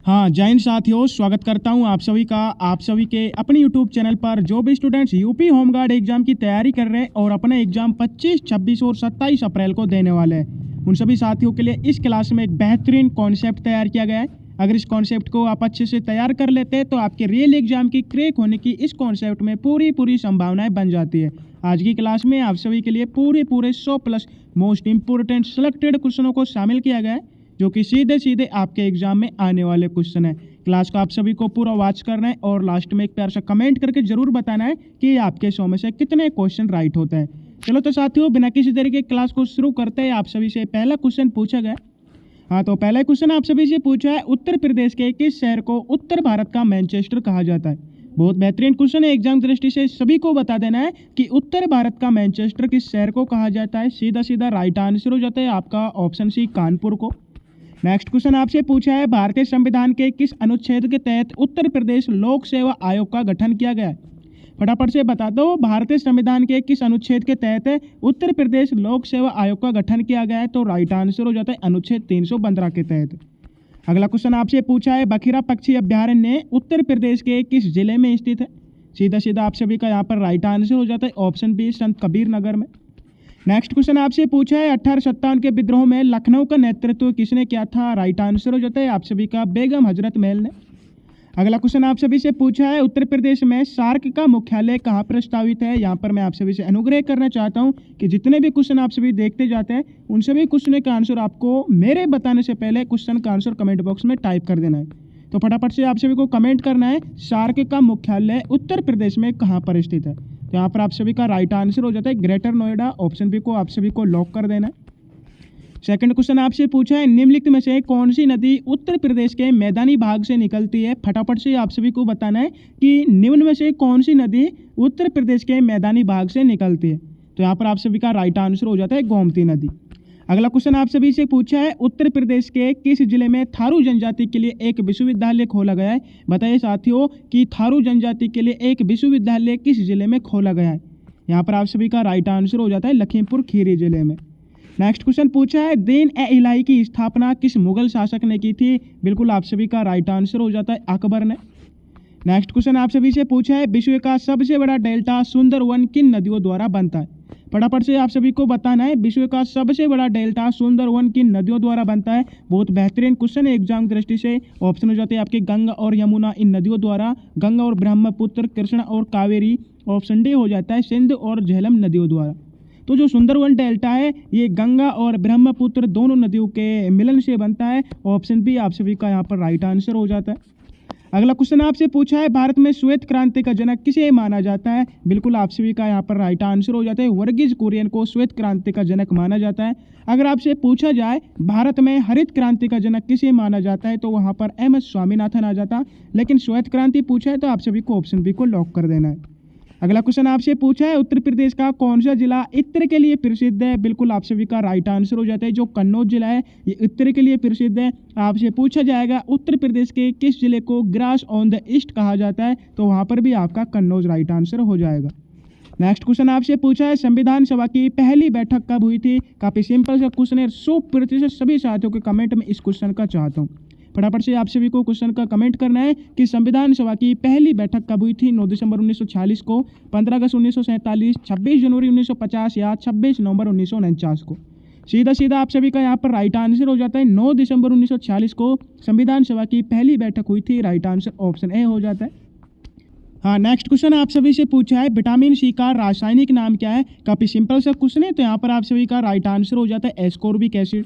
हाँ, जय हिंद साथियों, स्वागत करता हूँ आप सभी के अपने यूट्यूब चैनल पर। जो भी स्टूडेंट्स यूपी होमगार्ड एग्जाम की तैयारी कर रहे हैं और अपना एग्जाम 25, 26 और 27 अप्रैल को देने वाले हैं, उन सभी साथियों के लिए इस क्लास में एक बेहतरीन कॉन्सेप्ट तैयार किया गया है। अगर इस कॉन्सेप्ट को आप अच्छे से तैयार कर लेते हैं तो आपके रियल एग्जाम की क्रैक होने की इस कॉन्सेप्ट में पूरी संभावनाएं बन जाती है। आज की क्लास में आप सभी के लिए पूरे 100+ मोस्ट इंपोर्टेंट सेलेक्टेड क्वेश्चनों को शामिल किया गया है, जो कि सीधे आपके एग्जाम में आने वाले क्वेश्चन है। क्लास को आप सभी को पूरा वॉच करना है और लास्ट में एक प्यार सा कमेंट करके जरूर बताना है कि आपके 100 में से कितने क्वेश्चन राइट होते हैं। चलो तो साथियों, बिना किसी तरीके क्लास को शुरू करते हैं। आप सभी से पहला क्वेश्चन पूछा गया। हाँ, तो पहला क्वेश्चन आप सभी से पूछा है, उत्तर प्रदेश के किस शहर को उत्तर भारत का मैनचेस्टर कहा जाता है। बहुत बेहतरीन क्वेश्चन है। एग्जाम दृष्टि से सभी को बता देना है कि उत्तर भारत का मैनचेस्टर किस शहर को कहा जाता है। सीधा राइट आंसर हो जाता है आपका ऑप्शन सी, कानपुर को। नेक्स्ट क्वेश्चन आपसे पूछा है, भारतीय संविधान के किस अनुच्छेद के तहत उत्तर प्रदेश लोक सेवा आयोग का गठन किया गया है। फटाफट से बता दो, भारतीय संविधान के किस अनुच्छेद के तहत उत्तर प्रदेश लोक सेवा आयोग का गठन किया गया है। तो राइट आंसर हो जाता है अनुच्छेद 315 के तहत। अगला क्वेश्चन आपसे पूछा है, बखीरा पक्षी अभ्यारण्य उत्तर प्रदेश के किस जिले में स्थित है। सीधा आप सभी का यहाँ पर राइट आंसर हो जाता है ऑप्शन बी, संत कबीर नगर में। नेक्स्ट क्वेश्चन आपसे पूछा है, 1857 के विद्रोह में लखनऊ का नेतृत्व किसने किया था। राइट आंसर हो जाता है आप सभी का बेगम हजरत महल ने। अगला क्वेश्चन आप सभी से पूछा है, उत्तर प्रदेश में सार्क का मुख्यालय कहाँ प्रस्तावित है। यहाँ पर मैं आप सभी से अनुग्रह करना चाहता हूँ कि जितने भी क्वेश्चन आप सभी देखते जाते हैं उन सभी क्वेश्चन का आंसर आपको मेरे बताने से पहले क्वेश्चन का आंसर कमेंट बॉक्स में टाइप कर देना है। तो फटाफट से आप सभी को कमेंट करना है, सार्क का मुख्यालय उत्तर प्रदेश में कहाँ पर स्थित है। तो यहाँ पर आप सभी का राइट आंसर हो जाता है ग्रेटर नोएडा। ऑप्शन बी को आप सभी को लॉक कर देना है। सेकंड क्वेश्चन आपसे पूछा है, निम्नलिखित में से कौन सी नदी उत्तर प्रदेश के मैदानी भाग से निकलती है। फटाफट से आप सभी को बताना है कि निम्न में से कौन सी नदी उत्तर प्रदेश के मैदानी भाग से निकलती है। तो यहाँ पर आप सभी का राइट आंसर हो जाता है गोमती नदी। अगला क्वेश्चन आप सभी से पूछा है, उत्तर प्रदेश के किस जिले में थारू जनजाति के लिए एक विश्वविद्यालय खोला गया है। बताइए साथियों कि थारू जनजाति के लिए एक विश्वविद्यालय किस जिले में खोला गया है। यहाँ पर आप सभी का राइट आंसर हो जाता है लखीमपुर खीरी जिले में। नेक्स्ट क्वेश्चन पूछा है, दीन-ए-इलाही की स्थापना किस मुगल शासक ने की थी। बिल्कुल आप सभी का राइट आंसर हो जाता है अकबर ने। नेक्स्ट क्वेश्चन आप सभी से पूछा है, विश्व का सबसे बड़ा डेल्टा सुंदरवन किन नदियों द्वारा बनता है। फटाफट से आप सभी को बताना है, विश्व का सबसे बड़ा डेल्टा सुंदरवन किन नदियों द्वारा बनता है। बहुत बेहतरीन क्वेश्चन है एग्जाम दृष्टि से। ऑप्शन हो जाते हैं आपके गंगा और यमुना, इन नदियों द्वारा। गंगा और ब्रह्मपुत्र, कृष्णा और कावेरी। ऑप्शन डी हो जाता है सिंध और झेलम नदियों द्वारा। तो जो सुंदरवन डेल्टा है ये गंगा और ब्रह्मपुत्र दोनों नदियों के मिलन से बनता है। ऑप्शन बी आप सभी का यहाँ पर राइट आंसर हो जाता है। अगला क्वेश्चन आपसे पूछा है, भारत में श्वेत क्रांति का जनक किसे माना जाता है। बिल्कुल आप सभी का यहाँ पर राइट आंसर हो जाता है वर्गीज कुरियन को श्वेत क्रांति का जनक माना जाता है। अगर आपसे पूछा जाए भारत में हरित क्रांति का जनक किसे माना जाता है तो वहाँ पर एम.एस. स्वामीनाथन आ जाता, लेकिन श्वेत क्रांति पूछा है तो आप सभी को ऑप्शन बी को लॉक कर देना है। अगला क्वेश्चन आपसे पूछा है, उत्तर प्रदेश का कौन सा जिला इत्र के लिए प्रसिद्ध है। बिल्कुल आप सभी का राइट आंसर हो जाता है जो कन्नौज जिला है ये इत्र के लिए प्रसिद्ध है। आपसे पूछा जाएगा उत्तर प्रदेश के किस जिले को ग्रास ऑन द ईस्ट कहा जाता है तो वहां पर भी आपका कन्नौज राइट आंसर हो जाएगा। नेक्स्ट क्वेश्चन आपसे पूछा है, संविधान सभा की पहली बैठक कब हुई थी। काफी सिंपल सा क्वेश्चन है, 100% सभी साथियों के कमेंट में इस क्वेश्चन का चाहता हूँ। फटाफट से आप सभी को क्वेश्चन का कमेंट करना है कि संविधान सभा की पहली बैठक कब हुई थी। 9 दिसंबर 1946 को, 15 अगस्त 1947, 26 जनवरी 1950 या 26 नवंबर 1949 को। सीधा आप सभी का यहाँ पर राइट आंसर हो जाता है 9 दिसंबर 1946 को संविधान सभा की पहली बैठक हुई थी। राइट आंसर ऑप्शन ए हो जाता है। हाँ, नेक्स्ट क्वेश्चन आप सभी से पूछा है, विटामिन सी का रासायनिक नाम क्या है। काफ़ी सिंपल सा क्वेश्चन है, तो यहाँ पर आप सभी का राइट आंसर हो जाता है एस्कोर्बिक एसिड।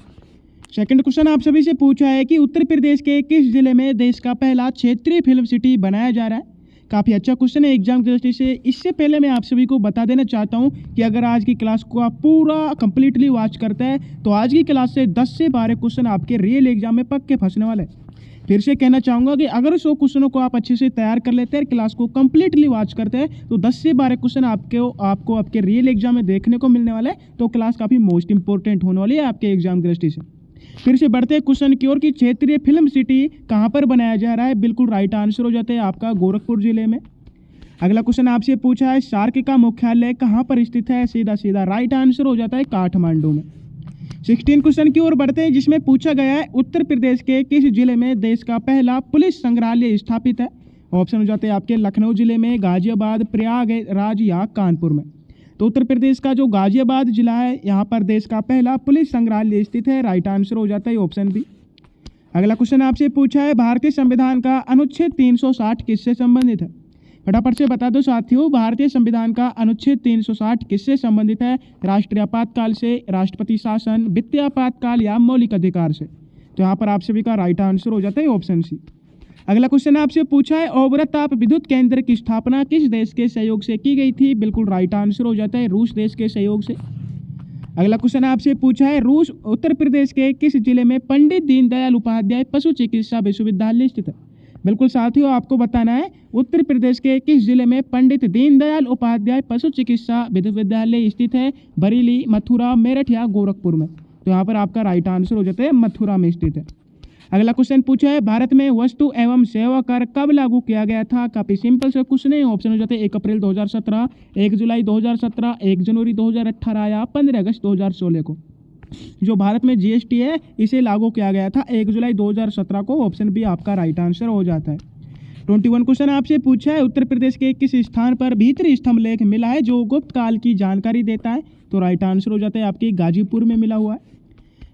सेकंड क्वेश्चन आप सभी से पूछा है कि उत्तर प्रदेश के किस जिले में देश का पहला क्षेत्रीय फिल्म सिटी बनाया जा रहा है। काफ़ी अच्छा क्वेश्चन है एग्जाम की दृष्टि से। इससे पहले मैं आप सभी को बता देना चाहता हूं कि अगर आज की क्लास को आप पूरा कंप्लीटली वॉच करते हैं तो आज की क्लास से 10 से 12 क्वेश्चन आपके रियल एग्जाम में पक्के फंसने वाले हैं। फिर से कहना चाहूँगा कि अगर 100 क्वेश्चनों को आप अच्छे से तैयार कर लेते हैं, क्लास को कंप्लीटली वॉच करते हैं, तो 10 से 12 क्वेश्चन आपको आपके रियल एग्जाम में देखने को मिलने वाला है। तो क्लास काफ़ी मोस्ट इंपॉर्टेंट होने वाली है आपके एग्जाम की दृष्टि से। फिर से बढ़ते हैं क्वेश्चन की ओर कि क्षेत्रीय फिल्म सिटी कहाँ पर बनाया जा रहा है। बिल्कुल राइट आंसर हो जाता है आपका गोरखपुर जिले में। अगला क्वेश्चन आपसे पूछा है, सार्क का मुख्यालय कहाँ पर स्थित है। सीधा राइट आंसर हो जाता है काठमांडू में। 16 क्वेश्चन की ओर बढ़ते हैं, जिसमें पूछा गया है उत्तर प्रदेश के किस जिले में देश का पहला पुलिस संग्रहालय स्थापित है। ऑप्शन हो जाते हैं आपके लखनऊ जिले में, गाजियाबाद, प्रयागराज या कानपुर में। तो उत्तर प्रदेश का जो गाजियाबाद जिला है, यहाँ पर देश का पहला पुलिस संग्रहालय स्थित है। राइट आंसर हो जाता है ऑप्शन बी। अगला क्वेश्चन आपसे पूछा है भारतीय संविधान का अनुच्छेद 360 किससे संबंधित है। फटाफट से बता दो साथियों, भारतीय संविधान का अनुच्छेद 360 किससे संबंधित है। राष्ट्रीय आपातकाल से, राष्ट्रपति शासन, वित्तीय आपातकाल या मौलिक अधिकार से। तो यहाँ पर आप सभी का राइट आंसर हो जाता है ऑप्शन सी। अगला क्वेश्चन आपसे पूछा है ओबराताप विद्युत केंद्र की स्थापना किस देश के सहयोग से की गई थी। बिल्कुल राइट आंसर हो जाता है रूस देश के सहयोग से। अगला क्वेश्चन आपसे पूछा है रूस उत्तर प्रदेश के किस जिले में पंडित दीनदयाल उपाध्याय पशु चिकित्सा विश्वविद्यालय स्थित है। बिल्कुल साथियों, आपको बताना है उत्तर प्रदेश के किस जिले में पंडित दीनदयाल उपाध्याय पशु चिकित्सा विश्वविद्यालय स्थित है। बरेली, मथुरा, मेरठ या गोरखपुर में। तो यहाँ पर आपका राइट आंसर हो जाता है मथुरा में स्थित है। अगला क्वेश्चन पूछा है भारत में वस्तु एवं सेवा कर कब लागू किया गया था। काफी सिंपल से क्वेश्चन है। ऑप्शन हो जाते हैं 1 अप्रैल 2017, 1 जुलाई 2017, 1 जनवरी 2018 या 15 अगस्त 2016 को। जो भारत में जीएसटी है इसे लागू किया गया था 1 जुलाई 2017 को। ऑप्शन बी आपका राइट आंसर हो जाता है। 21 क्वेश्चन आपसे पूछा है उत्तर प्रदेश के किस स्थान पर भीतरी स्तंभ लेख मिला है जो गुप्त काल की जानकारी देता है। तो राइट आंसर हो जाता है आपकी गाजीपुर में मिला हुआ है।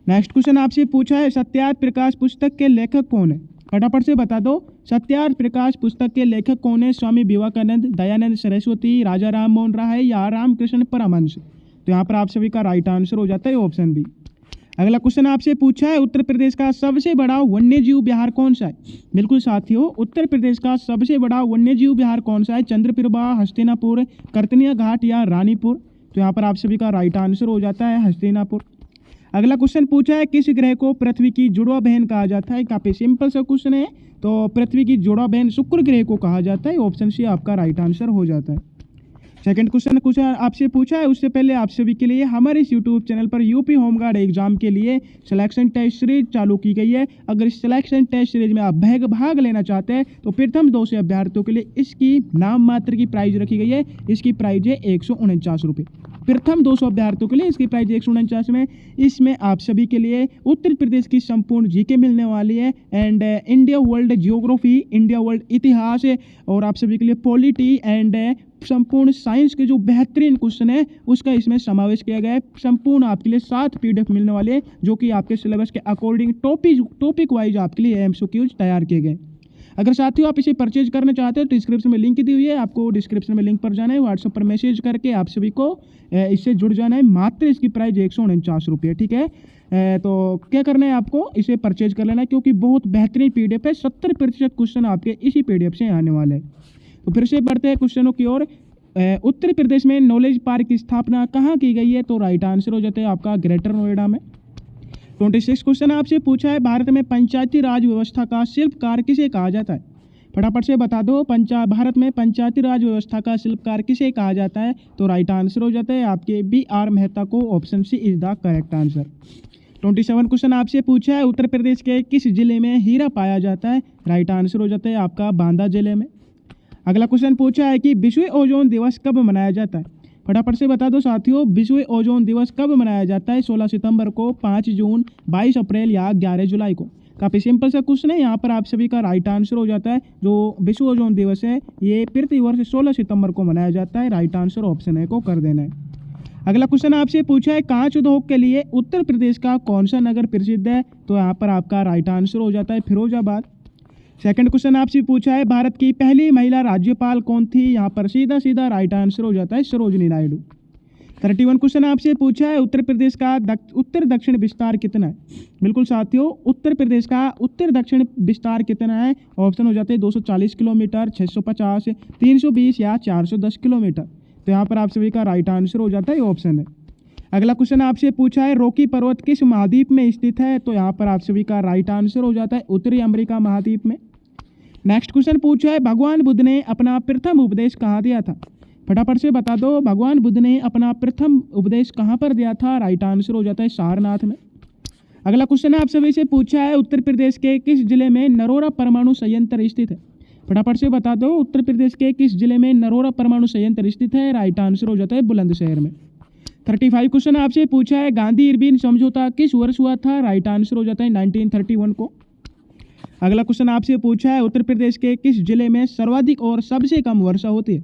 नेक्स्ट क्वेश्चन आपसे पूछा है सत्यार्थ प्रकाश पुस्तक के लेखक कौन है। फटाफट से बता दो सत्यार्थ प्रकाश पुस्तक के लेखक कौन है। स्वामी विवेकानंद, दयानंद सरस्वती, राजा राम मोहन राय या रामकृष्ण परमहंस। तो यहाँ पर आप सभी का राइट आंसर हो जाता है ऑप्शन बी। अगला क्वेश्चन आपसे पूछा है उत्तर प्रदेश का सबसे बड़ा वन्यजीव विहार कौन सा है। बिल्कुल साथियों, उत्तर प्रदेश का सबसे बड़ा वन्यजीव विहार कौन सा है। चंद्रप्रभा, हस्तिनापुर, करतनिया घाट या रानीपुर। तो यहाँ पर आप सभी का राइट आंसर हो जाता है हस्तिनापुर। अगला क्वेश्चन पूछा है किस ग्रह को पृथ्वी की जुड़वा बहन कहा जाता है। काफी सिंपल सा क्वेश्चन है। तो पृथ्वी की जुड़वा बहन शुक्र ग्रह को कहा जाता है। ऑप्शन सी आपका राइट आंसर हो जाता है। सेकंड क्वेश्चन कुछ आपसे पूछा है, उससे पहले आप सभी के लिए हमारे इस यूट्यूब चैनल पर यूपी होमगार्ड एग्जाम के लिए सिलेक्शन टेस्ट सीरीज चालू की गई है। अगर इस सिलेक्शन टेस्ट सीरीज में आप भाग लेना चाहते हैं तो प्रथम 200 अभ्यर्थियों के लिए इसकी नाम मात्र की प्राइस रखी गई है। इसकी प्राइस है 149 रुपये। प्रथम 200 अभ्यर्थियों के लिए इसकी प्राइस 149 में। इसमें आप सभी के लिए उत्तर प्रदेश की संपूर्ण जीके मिलने वाली है and India world geography, India world इतिहास और आप सभी के लिए पॉलिटी एंड संपूर्ण साइंस के जो बेहतरीन क्वेश्चन है उसका इसमें समावेश किया गया है। संपूर्ण आपके लिए 7 PDF मिलने वाले हैं जो कि आपके सिलेबस के अकॉर्डिंग टॉपिक वाइज आपके लिए MCQs तैयार किए गए। अगर साथियों आप इसे परचेज करना चाहते हो तो डिस्क्रिप्शन में लिंक दी हुई है, आपको डिस्क्रिप्शन में लिंक पर जाना है, व्हाट्सएप पर मैसेज करके आप सभी को इससे जुड़ जाना है। मात्र इसकी प्राइस 149 रुपये। ठीक है, तो क्या करना है आपको इसे परचेज कर लेना है क्योंकि बहुत बेहतरीन PDF है। 70% क्वेश्चन आपके इसी PDF से आने वाले हैं। तो फिर से बढ़ते हैं क्वेश्चनों की ओर। उत्तर प्रदेश में नॉलेज पार्क की स्थापना कहाँ की गई है। तो राइट आंसर हो जाता है आपका ग्रेटर नोएडा में। 26 क्वेश्चन आपसे पूछा है भारत में पंचायती राज व्यवस्था का शिल्पकार किसे कहा जाता है। फटाफट से बता दो भारत में पंचायती राज व्यवस्था का शिल्पकार किसे कहा जाता है। तो राइट आंसर हो जाता है आपके BR मेहता को। Option C is the correct answer. 27 question आपसे पूछा है उत्तर प्रदेश के किस जिले में हीरा पाया जाता है। राइट आंसर हो जाता है आपका बांदा जिले में। अगला क्वेश्चन पूछा है कि विश्व ओजोन दिवस कब मनाया जाता है। फटाफट से बता दो साथियों विश्व ओजोन दिवस कब मनाया जाता है। 16 सितंबर को, 5 जून, 22 अप्रैल या 11 जुलाई को। काफ़ी सिंपल सा क्वेश्चन है। यहाँ पर आप सभी का राइट आंसर हो जाता है जो विश्व ओजोन दिवस है ये प्रति वर्ष 16 सितंबर को मनाया जाता है। राइट आंसर ऑप्शन ए को कर देना है। अगला क्वेश्चन आपसे पूछा है कांच उद्योग के लिए उत्तर प्रदेश का कौन सा नगर प्रसिद्ध है। तो यहाँ पर आपका राइट आंसर हो जाता है फिरोजाबाद। सेकंड क्वेश्चन आपसे पूछा है भारत की पहली महिला राज्यपाल कौन थी। यहाँ पर सीधा राइट आंसर हो जाता है सरोजिनी नायडू। 31 क्वेश्चन आपसे पूछा है उत्तर प्रदेश का उत्तर दक्षिण विस्तार कितना है। बिल्कुल साथियों, उत्तर प्रदेश का उत्तर दक्षिण विस्तार कितना है। ऑप्शन हो जाते हैं 240 किलोमीटर, 650, 320 या 410 किलोमीटर। तो यहाँ पर आप सभी का राइट आंसर हो जाता है ऑप्शन है। अगला क्वेश्चन आपसे पूछा है रॉकी पर्वत किस महाद्वीप में स्थित है। तो यहाँ पर आप सभी का राइट आंसर हो जाता है उत्तरी अमेरिका महाद्वीप में। नेक्स्ट क्वेश्चन पूछा है भगवान बुद्ध ने अपना प्रथम उपदेश कहाँ दिया था। फटाफट से बता दो भगवान बुद्ध ने अपना प्रथम उपदेश कहाँ पर दिया था। राइट आंसर हो जाता है सारनाथ में। अगला क्वेश्चन आप सभी से पूछा है उत्तर प्रदेश के किस जिले में नरोरा परमाणु संयंत्र स्थित है। फटाफट से बता दो उत्तर प्रदेश के किस जिले में नरोरा परमाणु संयंत्र स्थित है। राइट आंसर हो जाता है बुलंदशहर में। 35 क्वेश्चन आपसे पूछा है गांधी इरविन समझौता किस वर्ष हुआ था? राइट आंसर हो जाता है 1931 को। अगला क्वेश्चन आपसे पूछा है उत्तर प्रदेश के किस जिले में सर्वाधिक और सबसे कम वर्षा होती है?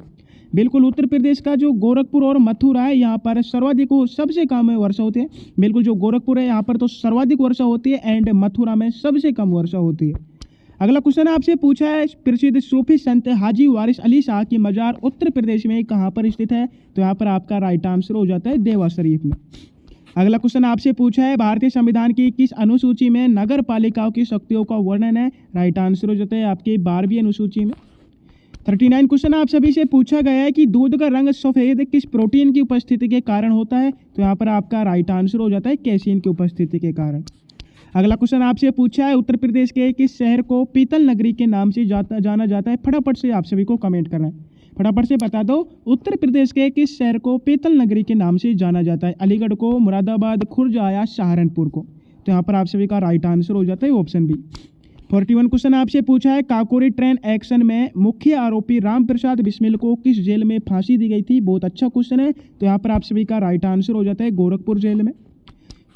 बिल्कुल उत्तर प्रदेश का जो गोरखपुर और मथुरा है यहाँ पर सर्वाधिक और सबसे कम वर्षा होती है। बिल्कुल जो गोरखपुर है यहाँ पर तो सर्वाधिक वर्षा होती है एंड मथुरा में सबसे कम वर्षा होती है। अगला क्वेश्चन आपसे पूछा है प्रसिद्ध सूफी संत हाजी वारिस अली शाह की मजार उत्तर प्रदेश में कहाँ पर स्थित है? तो यहाँ पर आपका राइट आंसर हो जाता है देवा शरीफ में। अगला क्वेश्चन आपसे पूछा है भारतीय संविधान की किस अनुसूची में नगर पालिकाओं की शक्तियों का वर्णन है? राइट आंसर हो जाता है आपकी 12वीं अनुसूची में। 39 क्वेश्चन आप सभी से पूछा गया है कि दूध का रंग सफेद किस प्रोटीन की उपस्थिति के कारण होता है? तो यहाँ पर आपका राइट आंसर हो जाता है कैसीन की उपस्थिति के कारण। अगला क्वेश्चन आपसे पूछा है उत्तर प्रदेश के किस शहर को पीतल नगरी के नाम से जाना जाता है? फटाफट से आप सभी को कमेंट करना है, फटाफट से बता दो उत्तर प्रदेश के किस शहर को पीतल नगरी के नाम से जाना जाता है? अलीगढ़ को, मुरादाबाद, खुर्जा या सहारनपुर को? तो यहाँ पर आप सभी का राइट आंसर हो जाता है ऑप्शन बी। 41 क्वेश्चन आपसे पूछा है काकोरी ट्रेन एक्शन में मुख्य आरोपी राम प्रसाद बिस्मिल को किस जेल में फांसी दी गई थी? बहुत अच्छा क्वेश्चन है, तो यहाँ पर आप सभी का राइट आंसर हो जाता है गोरखपुर जेल में।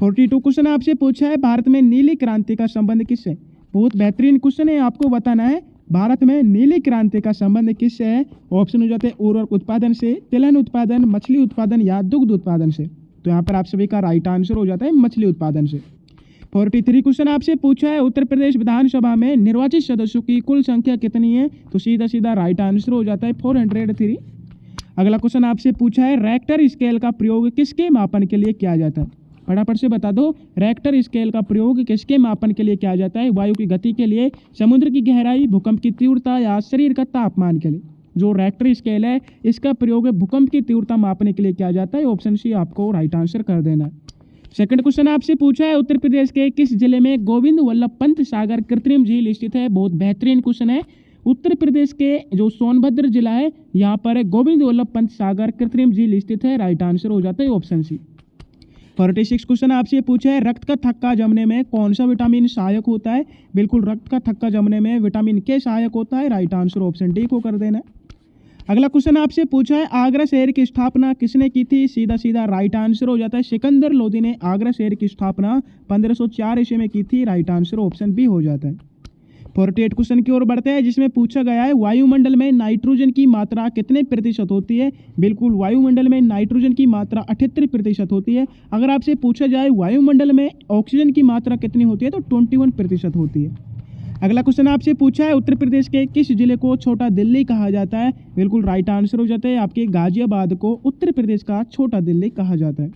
42 क्वेश्चन आपसे पूछा है भारत में नीली क्रांति का संबंध किससे? बहुत बेहतरीन क्वेश्चन है, आपको बताना है भारत में नीली क्रांति का संबंध किससे है? ऑप्शन हो जाते हैं उर्वरक उत्पादन से, तिलहन उत्पादन, मछली उत्पादन या दुग्ध उत्पादन से? तो यहाँ पर आप सभी का राइट आंसर हो जाता है मछली उत्पादन से। 43 क्वेश्चन आपसे पूछा है उत्तर प्रदेश विधानसभा में निर्वाचित सदस्यों की कुल संख्या कितनी है? तो सीधा सीधा राइट आंसर हो जाता है 403। अगला क्वेश्चन आपसे पूछा है रेक्टर स्केल का प्रयोग किसके मापन के लिए किया जाता है? फटाफट से बता दो रेक्टर स्केल का प्रयोग किसके मापन के लिए किया जाता है? वायु की गति के लिए, समुद्र की गहराई, भूकंप की तीव्रता या शरीर का तापमान के लिए? जो रेक्टर स्केल है इसका प्रयोग भूकंप की तीव्रता मापने के लिए किया जाता है। ऑप्शन सी आपको राइट आंसर कर देना है। सेकंड क्वेश्चन आपसे पूछा है उत्तर प्रदेश के किस जिले में गोविंद वल्लभ पंत सागर कृत्रिम झील स्थित है? बहुत बेहतरीन क्वेश्चन है। उत्तर प्रदेश के जो सोनभद्र जिला है यहाँ पर गोविंद वल्लभ पंत सागर कृत्रिम झील स्थित है। राइट आंसर हो जाता है ऑप्शन सी। 46 क्वेश्चन आपसे पूछा है रक्त का थक्का जमने में कौन सा विटामिन सहायक होता है? बिल्कुल रक्त का थक्का जमने में विटामिन के सहायक होता है। राइट आंसर ऑप्शन डी को कर देना है। अगला क्वेश्चन आपसे पूछा है आगरा शहर की स्थापना किसने की थी? सीधा सीधा राइट आंसर हो जाता है सिकंदर लोदी ने आगरा शहर की स्थापना 1504 ईस्वी में की थी। राइट आंसर ऑप्शन बी हो जाता है। 48 क्वेश्चन की ओर बढ़ते हैं जिसमें पूछा गया है वायुमंडल में नाइट्रोजन की मात्रा कितने प्रतिशत होती है? बिल्कुल वायुमंडल में नाइट्रोजन की मात्रा 78% होती है। अगर आपसे पूछा जाए वायुमंडल में ऑक्सीजन की मात्रा कितनी होती है तो 21% होती है। अगला क्वेश्चन आपसे पूछा है उत्तर प्रदेश के किस जिले को छोटा दिल्ली कहा जाता है? बिल्कुल राइट आंसर हो जाता है आपके गाजियाबाद को उत्तर प्रदेश का छोटा दिल्ली कहा जाता है।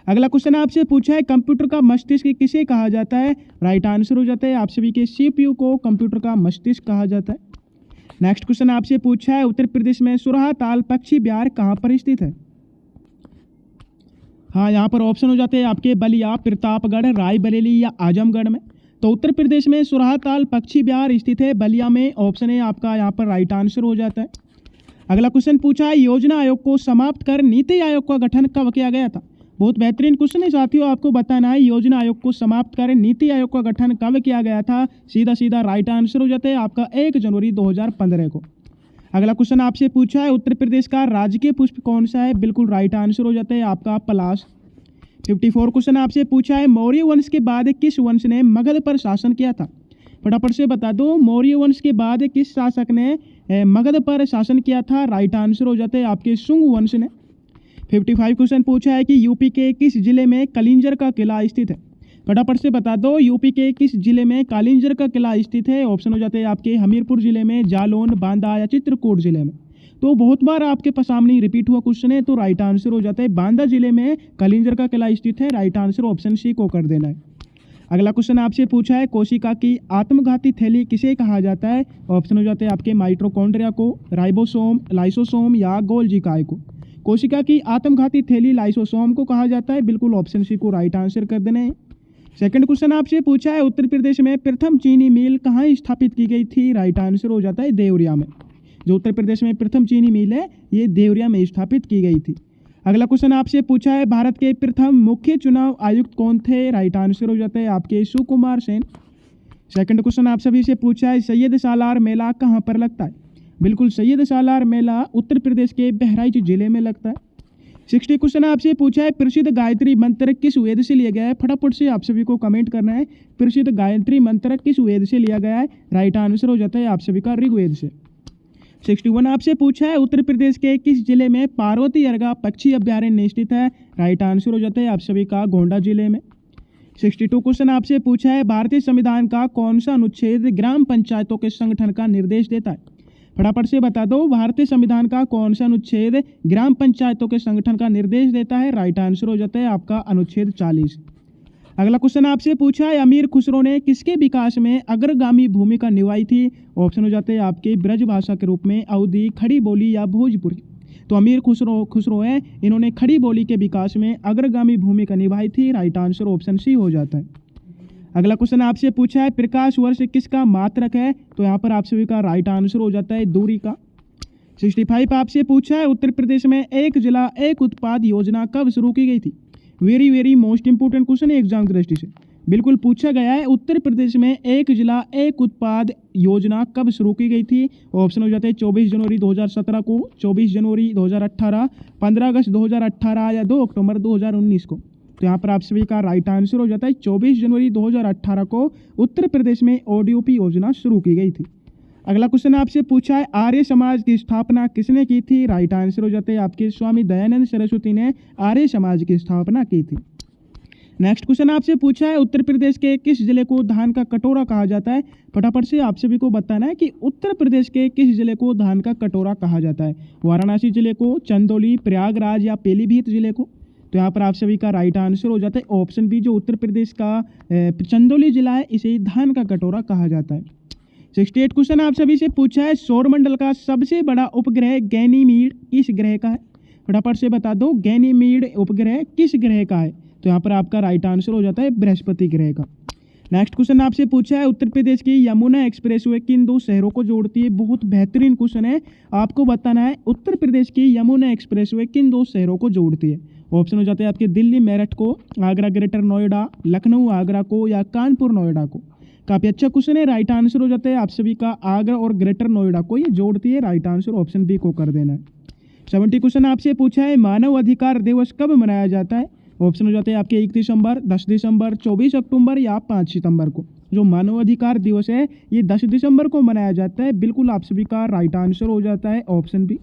अगला क्वेश्चन आपसे पूछा है कंप्यूटर का मस्तिष्क किसे कहा जाता है? राइट आंसर हो जाता है आप सभी के CPU को कंप्यूटर का मस्तिष्क कहा जाता है। नेक्स्ट क्वेश्चन आपसे पूछा है उत्तर प्रदेश में सुरहा ताल पक्षी विहार कहाँ पर स्थित है? हाँ यहाँ पर ऑप्शन हो जाते हैं आपके बलिया, प्रतापगढ़, रायबरेली या आजमगढ़ में? तो उत्तर प्रदेश में सुरहा ताल पक्षी विहार स्थित है बलिया में। ऑप्शन है आपका यहाँ पर राइट आंसर हो जाता है। अगला क्वेश्चन पूछा है योजना आयोग को समाप्त कर नीति आयोग का गठन कब किया गया था? बहुत बेहतरीन क्वेश्चन है साथियों, आपको बताना है योजना आयोग को समाप्त कर नीति आयोग का गठन कब किया गया था? सीधा सीधा राइट आंसर हो जाता है आपका 1 जनवरी 2015 को। अगला क्वेश्चन आपसे पूछा है उत्तर प्रदेश का राजकीय पुष्प कौन सा है? बिल्कुल राइट आंसर हो जाता है आपका पलाश। 54 क्वेश्चन आपसे पूछा है मौर्य वंश के बाद किस वंश ने मगध पर शासन किया था? फटाफट से बता दो मौर्य वंश के बाद किस शासक ने मगध पर शासन किया था? राइट आंसर हो जाते हैं आपके शुंग वंश ने। 55 क्वेश्चन पूछा है कि यूपी के किस जिले में कलिंजर का किला स्थित है? फटाफट से बता दो यूपी के किस जिले में कालिंजर का किला स्थित है? ऑप्शन हो जाते हैं आपके हमीरपुर जिले में, जालौन, बांदा या चित्रकूट जिले में? तो बहुत बार आपके पास सामने रिपीट हुआ क्वेश्चन है, तो राइट आंसर हो जाता है बांदा जिले में कलिंजर का किला स्थित है। राइट आंसर ऑप्शन सी को कर देना है। अगला क्वेश्चन आपसे पूछा है कोशिका की आत्मघाती थैली किसे कहा जाता है? ऑप्शन हो जाते हैं आपके माइटोकॉन्ड्रिया को, राइबोसोम, लाइसोसोम या गोल्जी काय को? कोशिका की आत्मघाती थैली लाइसोसोम को कहा जाता है। बिल्कुल ऑप्शन सी को राइट आंसर कर देना है। सेकंड क्वेश्चन आपसे पूछा है उत्तर प्रदेश में प्रथम चीनी मिल कहाँ स्थापित की गई थी? राइट आंसर हो जाता है देवरिया में। जो उत्तर प्रदेश में प्रथम चीनी मिल है ये देवरिया में स्थापित की गई थी। अगला क्वेश्चन आपसे पूछा है भारत के प्रथम मुख्य चुनाव आयुक्त कौन थे? राइट आंसर हो जाता है आपके सुकुमार सेन। सेकंड क्वेश्चन आप सभी से पूछा है सैयद सालार मेला कहाँ पर लगता है? बिल्कुल सैयद सालार मेला उत्तर प्रदेश के बहराइच जिले में लगता है। 60 क्वेश्चन आपसे पूछा है प्रसिद्ध गायत्री मंत्र किस वेद से लिया गया है। फटाफट से आप सभी को कमेंट करना है प्रसिद्ध गायत्री मंत्र किस वेद से लिया गया है। राइट आंसर हो जाता है आप सभी का ऋग्वेद से। 61 आपसे पूछा है उत्तर प्रदेश के किस जिले में पार्वती अर्गा पक्षी अभ्यारण्य स्थित है। राइट आंसर हो जाता है आप सभी का गोंडा जिले में। 62 क्वेश्चन आपसे पूछा है भारतीय संविधान का कौन सा अनुच्छेद ग्राम पंचायतों के संगठन का निर्देश देता है। फटाफट से बता दो भारतीय संविधान का कौन सा अनुच्छेद ग्राम पंचायतों के संगठन का निर्देश देता है। राइट आंसर हो जाता है आपका अनुच्छेद 40। अगला क्वेश्चन आपसे पूछा है अमीर खुसरो ने किसके विकास में अग्रगामी भूमिका निभाई थी। ऑप्शन हो जाते हैं आपके ब्रज भाषा के रूप में अवधी, खड़ी बोली या भोजपुरी। तो अमीर खुसरो है, इन्होंने खड़ी बोली के विकास में अग्रगामी भूमिका निभाई थी। राइट आंसर ऑप्शन सी हो जाता है। अगला क्वेश्चन आपसे पूछा है प्रकाश वर्ष किसका मात्रक है। तो यहाँ पर आप सभी का राइट आंसर हो जाता है दूरी का। 65 आपसे पूछा है उत्तर प्रदेश में एक जिला एक उत्पाद योजना कब शुरू की गई थी। वेरी मोस्ट इंपोर्टेंट क्वेश्चन है एग्जाम की दृष्टि से, बिल्कुल पूछा गया है उत्तर प्रदेश में एक जिला एक उत्पाद योजना कब शुरू की गई थी। ऑप्शन हो जाते हैं 24 जनवरी 2017 को, 24 जनवरी 2018, 15 अगस्त 2018 या 2 अक्टूबर 2019 को। तो यहाँ पर आप सभी का राइट आंसर हो जाता है 24 जनवरी 2018 को उत्तर प्रदेश में ODOP योजना शुरू की गई थी। अगला क्वेश्चन आपसे पूछा है आर्य समाज की स्थापना किसने की थी। राइट आंसर हो जाते हैं आपके स्वामी दयानंद सरस्वती ने आर्य समाज की स्थापना की थी। नेक्स्ट क्वेश्चन आपसे पूछा है उत्तर प्रदेश के किस जिले को धान का कटोरा कहा जाता है। फटाफट से आप सभी को बताना है कि उत्तर प्रदेश के किस जिले को धान का कटोरा कहा जाता है। वाराणसी जिले को, चंदौली, प्रयागराज या पीलीभीत जिले को। तो यहाँ पर आप सभी का राइट आंसर हो जाता है ऑप्शन बी जो उत्तर प्रदेश का चंदौली जिला है इसे धान का कटोरा कहा जाता है। 68 क्वेश्चन आप सभी से पूछा है सौरमंडल का सबसे बड़ा उपग्रह गैनीमीड किस ग्रह का है। फटाफट से बता दो गैनीमीड उपग्रह किस ग्रह का है। तो यहाँ पर आपका राइट आंसर हो जाता है बृहस्पति ग्रह का। नेक्स्ट क्वेश्चन आपसे पूछा है उत्तर प्रदेश की यमुना एक्सप्रेसवे किन 2 शहरों को जोड़ती है। बहुत बेहतरीन क्वेश्चन है, आपको बताना है उत्तर प्रदेश की यमुना एक्सप्रेसवे किन 2 शहरों को जोड़ती है। ऑप्शन हो जाते हैं आपके दिल्ली मेरठ को, आगरा ग्रेटर नोएडा, लखनऊ आगरा को या कानपुर नोएडा को। काफ़ी अच्छा क्वेश्चन है, राइट आंसर हो जाता है आप सभी का आगरा और ग्रेटर नोएडा को ये जोड़ती है। राइट आंसर ऑप्शन बी को कर देना है। 70 क्वेश्चन आपसे पूछा है मानव अधिकार दिवस कब मनाया जाता है। ऑप्शन हो जाते हैं आपके 1 दिसंबर, 10 दिसंबर, 24 अक्टूबर या 5 सितंबर को। जो मानव अधिकार दिवस है ये 10 दिसंबर को मनाया जाता है। बिल्कुल आप सभी का राइट आंसर हो जाता है ऑप्शन बी।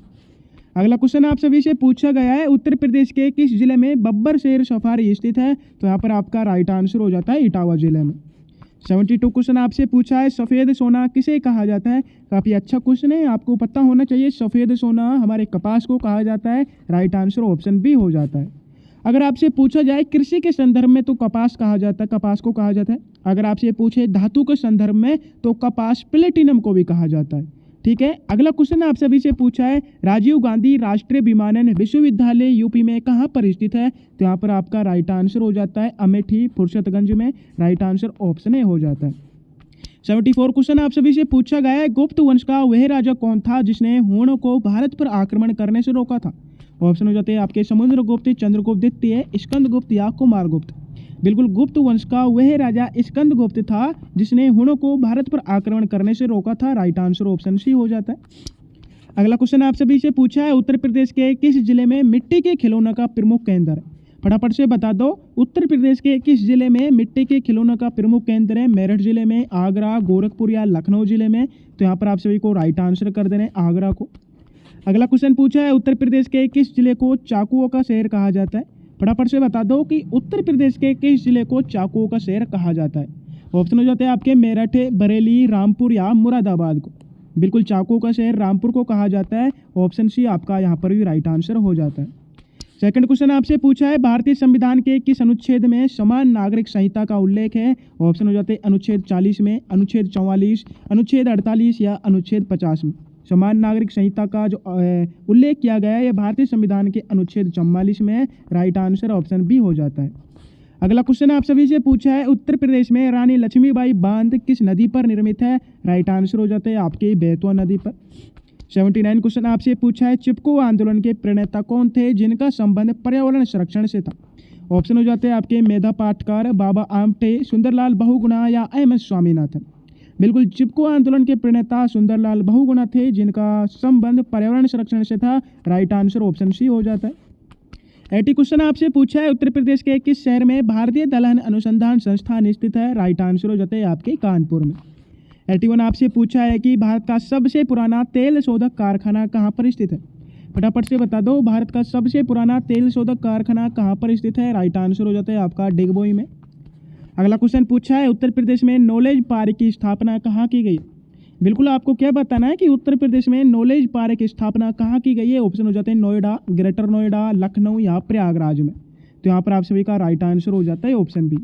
अगला क्वेश्चन आप सभी से पूछा गया है उत्तर प्रदेश के किस जिले में बब्बर शेर सफारी स्थित है। तो यहाँ पर आपका राइट आंसर हो जाता है इटावा जिले में। 72 क्वेश्चन आपसे पूछा है सफ़ेद सोना किसे कहा जाता है। काफ़ी अच्छा क्वेश्चन है, आपको पता होना चाहिए सफ़ेद सोना हमारे कपास को कहा जाता है। राइट आंसर ऑप्शन बी हो जाता है। अगर आपसे पूछा जाए कृषि के संदर्भ में तो कपास कहा जाता है, कपास को कहा जाता है। अगर आपसे पूछे धातु के संदर्भ में तो कपास प्लेटिनम को भी कहा जाता है। ठीक है, अगला क्वेश्चन आप सभी से पूछा है राजीव गांधी राष्ट्रीय विमानन विश्वविद्यालय यूपी में कहाँ पर स्थित है। तो यहाँ पर आपका राइट आंसर हो जाता है अमेठी फुर्सतगंज में। राइट आंसर ऑप्शन ए हो जाता है। 74 क्वेश्चन आप सभी से पूछा गया है गुप्त वंश का वह राजा कौन था जिसने हूणों को भारत पर आक्रमण करने से रोका था। ऑप्शन हो जाते हैं आपके समुद्रगुप्त, चंद्रगुप्त द्वितीय, स्कंदगुप्त या कुमारगुप्त। बिल्कुल गुप्त वंश का वह राजा स्कंदगुप्त था जिसने हूणों को भारत पर आक्रमण करने से रोका था। राइट आंसर ऑप्शन सी हो जाता है। अगला क्वेश्चन आप सभी से पूछा है उत्तर प्रदेश के किस जिले में मिट्टी के खिलौनों का प्रमुख केंद्र है। फटाफट से बता दो उत्तर प्रदेश के किस जिले में मिट्टी के खिलौनों का प्रमुख केंद्र है। मेरठ जिले में, आगरा, गोरखपुर या लखनऊ जिले में। तो यहाँ पर आप सभी को राइट आंसर कर देना है आगरा को। अगला क्वेश्चन पूछा है उत्तर प्रदेश के किस जिले को चाकुओं का शहर कहा जाता है। फटाफट से बता दो कि उत्तर प्रदेश के किस जिले को चाकुओं का शहर कहा जाता है। ऑप्शन हो जाते हैं आपके मेरठ, बरेली, रामपुर या मुरादाबाद को। बिल्कुल चाकुओं का शहर रामपुर को कहा जाता है। ऑप्शन सी आपका यहाँ पर भी राइट आंसर हो जाता है। सेकंड क्वेश्चन आपसे पूछा है भारतीय संविधान के किस अनुच्छेद में समान नागरिक संहिता का उल्लेख है। ऑप्शन हो जाते हैं अनुच्छेद 40 में, अनुच्छेद 44, अनुच्छेद 48 या अनुच्छेद 50 में। समान नागरिक संहिता का जो उल्लेख किया गया है यह भारतीय संविधान के अनुच्छेद 44 में। राइट आंसर ऑप्शन बी हो जाता है। अगला क्वेश्चन आप सभी से पूछा है उत्तर प्रदेश में रानी लक्ष्मीबाई बांध किस नदी पर निर्मित है। राइट आंसर हो जाता है आपके बेतवा नदी पर। 79 क्वेश्चन आपसे पूछा है चिपको आंदोलन के प्रणेता कौन थे जिनका संबंध पर्यावरण संरक्षण से था। ऑप्शन हो जाते हैं आपके मेधा पाटकर, बाबा आमटे, सुंदरलाल बहुगुणा या MS स्वामीनाथन। बिल्कुल चिपको आंदोलन के प्रणेता सुंदरलाल बहुगुणा थे जिनका संबंध पर्यावरण संरक्षण से था। राइट आंसर ऑप्शन सी हो जाता है। 80 क्वेश्चन आपसे पूछा है उत्तर प्रदेश के किस शहर में भारतीय दलहन अनुसंधान संस्थान स्थित है। राइट आंसर हो जाता है आपके कानपुर में। 81 आपसे पूछा है कि भारत का सबसे पुराना तेल शोधक कारखाना कहाँ पर स्थित है। फटाफट से बता दो, भारत का सबसे पुराना तेल शोधक कारखाना कहाँ पर स्थित है। राइट आंसर हो जाता है आपका डिगबोई में। अगला क्वेश्चन पूछा है उत्तर प्रदेश में नॉलेज पार्क की स्थापना कहाँ की गई। बिल्कुल आपको क्या बताना है कि उत्तर प्रदेश में नॉलेज पार्क की स्थापना कहाँ की गई है। ऑप्शन हो जाते हैं नोएडा, ग्रेटर नोएडा, लखनऊ या प्रयागराज में। तो यहाँ पर आप सभी का राइट आंसर हो जाता है ऑप्शन बी।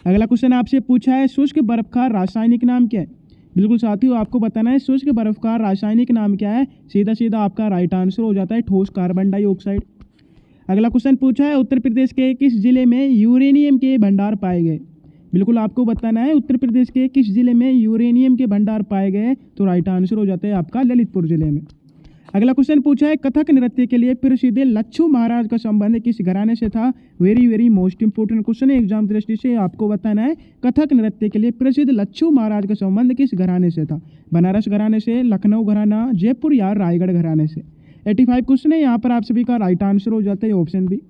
अगला क्वेश्चन आपसे पूछा है शुष्क बर्फ का रासायनिक नाम क्या है। बिल्कुल साथियों आपको बताना है शुष्क बर्फ का रासायनिक नाम क्या है। सीधा सीधा आपका राइट आंसर हो जाता है ठोस कार्बन डाइऑक्साइड। अगला क्वेश्चन पूछा है उत्तर प्रदेश के किस जिले में यूरेनियम के भंडार पाए गए। बिल्कुल आपको बताना है उत्तर प्रदेश के किस जिले में यूरेनियम के भंडार पाए गए। तो राइट आंसर हो जाता है आपका ललितपुर जिले में। अगला क्वेश्चन पूछा है कथक नृत्य के लिए प्रसिद्ध लच्छू महाराज का संबंध किस घराने से था। Very very most important question है एग्जाम दृष्टि से। आपको बताना है कथक नृत्य के लिए प्रसिद्ध लच्छू महाराज का संबंध किस घराने से था। बनारस घराने से, लखनऊ घराना, जयपुर या रायगढ़ घराने से। 85 क्वेश्चन है, यहाँ पर आप सभी का राइट आंसर हो जाता है ऑप्शन बी।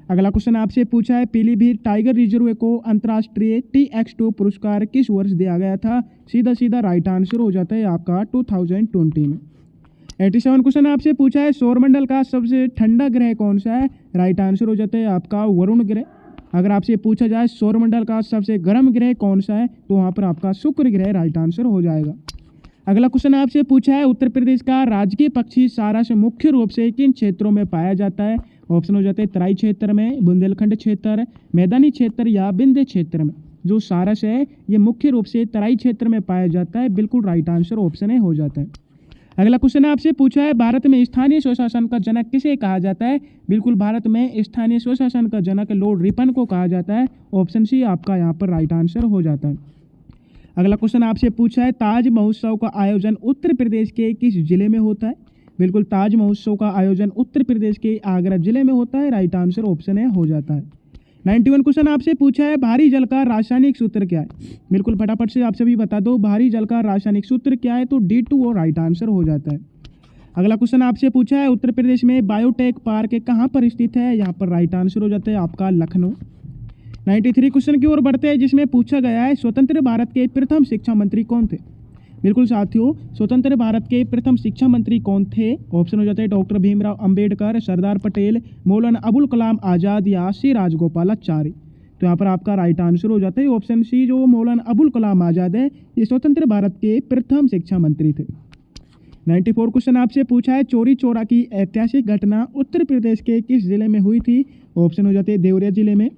अगला क्वेश्चन आपसे पूछा है पीलीभीत टाइगर रिजर्व को अंतर्राष्ट्रीय TX2 पुरस्कार किस वर्ष दिया गया था। सीधा सीधा राइट आंसर हो जाता है आपका 2020 में। 87 क्वेश्चन आपसे पूछा है सौरमंडल का सबसे ठंडा ग्रह कौन सा है। राइट आंसर हो जाता है आपका वरुण ग्रह। अगर आपसे पूछा जाए सौरमंडल का सबसे गर्म ग्रह कौन सा है तो वहाँ पर आपका शुक्र ग्रह राइट आंसर हो जाएगा। अगला क्वेश्चन आपसे पूछा है उत्तर प्रदेश का राजकीय पक्षी सारस मुख्य रूप से किन क्षेत्रों में पाया जाता है। ऑप्शन हो जाते हैं तराई क्षेत्र में, बुंदेलखंड क्षेत्र, मैदानी क्षेत्र या विंध्य क्षेत्र में। जो सारस है ये मुख्य रूप से तराई क्षेत्र में पाया जाता है। बिल्कुल राइट आंसर ऑप्शन ए हो जाता है। अगला क्वेश्चन आपसे पूछा है भारत में स्थानीय स्वशासन का जनक किसे कहा जाता है। बिल्कुल भारत में स्थानीय स्वशासन का जनक लॉर्ड रिपन को कहा जाता है। ऑप्शन सी आपका यहाँ पर राइट आंसर हो जाता है। अगला क्वेश्चन आपसे पूछा है ताज महोत्सव का आयोजन उत्तर प्रदेश के किस जिले में होता है। बिल्कुल ताज महोत्सव का आयोजन उत्तर प्रदेश के आगरा जिले में होता है। राइट आंसर ऑप्शन ए हो जाता है। 91 क्वेश्चन आपसे पूछा है भारी जल का रासायनिक सूत्र क्या है। बिल्कुल फटाफट से आप सभी बता दो भारी जल का रासायनिक सूत्र क्या है। तो D2 और राइट आंसर हो जाता है। अगला क्वेश्चन आपसे पूछा है उत्तर प्रदेश में बायोटेक पार्क कहाँ पर स्थित है। यहाँ पर राइट आंसर हो जाता है आपका लखनऊ। 93 क्वेश्चन की ओर बढ़ते हैं जिसमें पूछा गया है स्वतंत्र भारत के प्रथम शिक्षा मंत्री कौन थे। बिल्कुल साथियों स्वतंत्र भारत के प्रथम शिक्षा मंत्री कौन थे। ऑप्शन हो जाते हैं डॉक्टर भीमराव अंबेडकर, सरदार पटेल, मौलाना अबुल कलाम आज़ाद या सी राजगोपालाचारी। तो यहाँ पर आपका राइट आंसर हो जाता है ऑप्शन सी जो मौलाना अबुल कलाम आज़ाद है ये स्वतंत्र भारत के प्रथम शिक्षा मंत्री थे। 94 क्वेश्चन आपसे पूछा है चौरी चौरा की ऐतिहासिक घटना उत्तर प्रदेश के किस जिले में हुई थी। ऑप्शन हो जाते हैं देवरिया जिले में,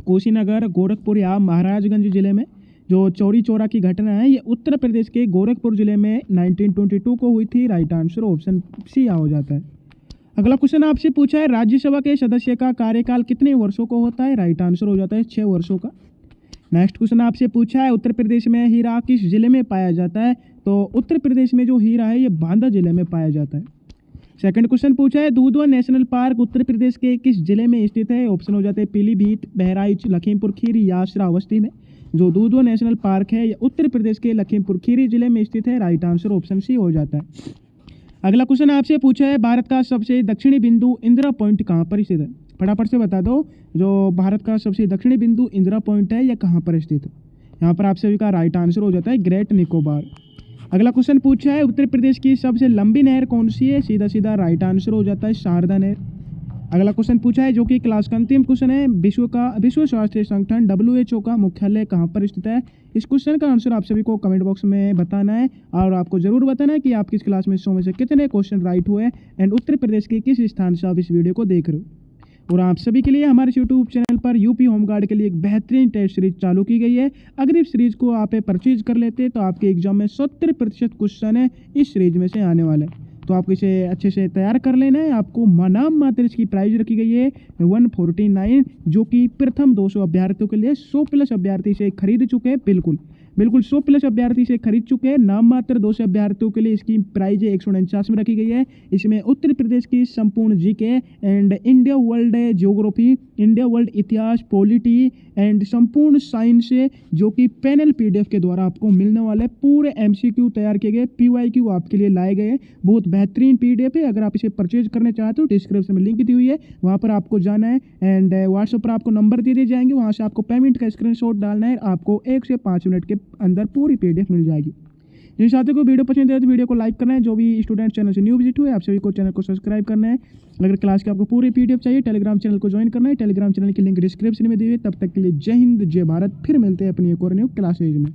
कुशीनगर, गोरखपुर या महाराजगंज जिले में। जो चौरी चौरा की घटना है ये उत्तर प्रदेश के गोरखपुर जिले में 1922 को हुई थी। राइट आंसर ऑप्शन सी हो जाता है। अगला क्वेश्चन आपसे पूछा है राज्यसभा के सदस्य का कार्यकाल कितने वर्षों को होता है। राइट आंसर हो जाता है 6 वर्षों का। नेक्स्ट क्वेश्चन आपसे पूछा है उत्तर प्रदेश में हीरा किस जिले में पाया जाता है। तो उत्तर प्रदेश में जो हीरा है ये बांदा जिले में पाया जाता है। सेकंड क्वेश्चन पूछा है दूधवा नेशनल पार्क उत्तर प्रदेश के किस जिले में स्थित है। ऑप्शन हो जाते हैं पीलीभीत, बहराइच, लखीमपुर खीरी या श्रावस्ती में। जो दूधवा नेशनल पार्क है ये उत्तर प्रदेश के लखीमपुर खीरी जिले में स्थित है। राइट आंसर ऑप्शन सी हो जाता है। अगला क्वेश्चन आपसे पूछा है भारत का सबसे दक्षिणी बिंदु इंदिरा पॉइंट कहाँ पर स्थित है। फटाफट से बता दो जो भारत का सबसे दक्षिणी बिंदु इंदिरा पॉइंट है यह कहाँ पर स्थित है। यहाँ पर आप सभी का राइट आंसर हो जाता है ग्रेट निकोबार। अगला क्वेश्चन पूछा है उत्तर प्रदेश की सबसे लंबी नहर कौन सी है। सीधा सीधा राइट आंसर हो जाता है शारदा नहर। अगला क्वेश्चन पूछा है जो कि क्लास का अंतिम क्वेश्चन है विश्व स्वास्थ्य संगठन WHO का मुख्यालय कहाँ पर स्थित है। इस क्वेश्चन का आंसर आप सभी को कमेंट बॉक्स में बताना है और आपको जरूर बताना है कि आप किस क्लास में 100 में से कितने क्वेश्चन राइट हुए एंड उत्तर प्रदेश के किस स्थान से आप इस वीडियो को देख रहे हो। और आप सभी के लिए हमारे यूट्यूब चैनल पर यूपी होमगार्ड के लिए एक बेहतरीन टेस्ट सीरीज चालू की गई है। अगर इस सीरीज को आप परचेज कर लेते तो आपके एग्जाम में 70% क्वेश्चन है इस सीरीज में से आने वाले। तो आप इसे अच्छे से तैयार कर लेना है। आपको नाम मात्र इसकी प्राइस रखी गई है 149 जो कि प्रथम 200 अभ्यर्थियों के लिए 100+ अभ्यर्थी इसे खरीद चुके हैं। बिल्कुल बिल्कुल 100+ अभ्यर्थी इसे खरीद चुके हैं। नाम मात्र 200 अभ्यर्थियों के लिए इसकी प्राइज 149 में रखी गई है। इसमें उत्तर प्रदेश की संपूर्ण GK and India world geography, India world इतिहास, पॉलिटी एंड संपूर्ण साइंस जो कि पैनल पीडीएफ के द्वारा आपको मिलने वाले पूरे एमसीक्यू तैयार किए गए, पीवाईक्यू आपके लिए लाए गए। बहुत बेहतरीन पीडीएफ है। अगर आप इसे परचेज करना चाहते हो डिस्क्रिप्शन में लिंक दी हुई है, वहाँ पर आपको जाना है एंड व्हाट्सएप पर आपको नंबर दे दिए जाएंगे, वहाँ से आपको पेमेंट का स्क्रीनशॉट डालना है। आपको 1 से 5 मिनट के अंदर पूरी पीडीएफ मिल जाएगी। जिन साथियों को वीडियो पसंद है तो वीडियो को लाइक करना है। जो भी स्टूडेंट चैनल से न्यू विजिट हुए आप सभी को चैनल को सब्सक्राइब करना है। अगर क्लास के आपको पूरी पीडीएफ चाहिए टेलीग्राम चैनल को ज्वाइन करना है। टेलीग्राम चैनल की लिंक डिस्क्रिप्शन में दी हुई है। तब तक के लिए जय हिंद, जय भारत। फिर मिलते हैं अपनी एक और न्यू क्लासेज में।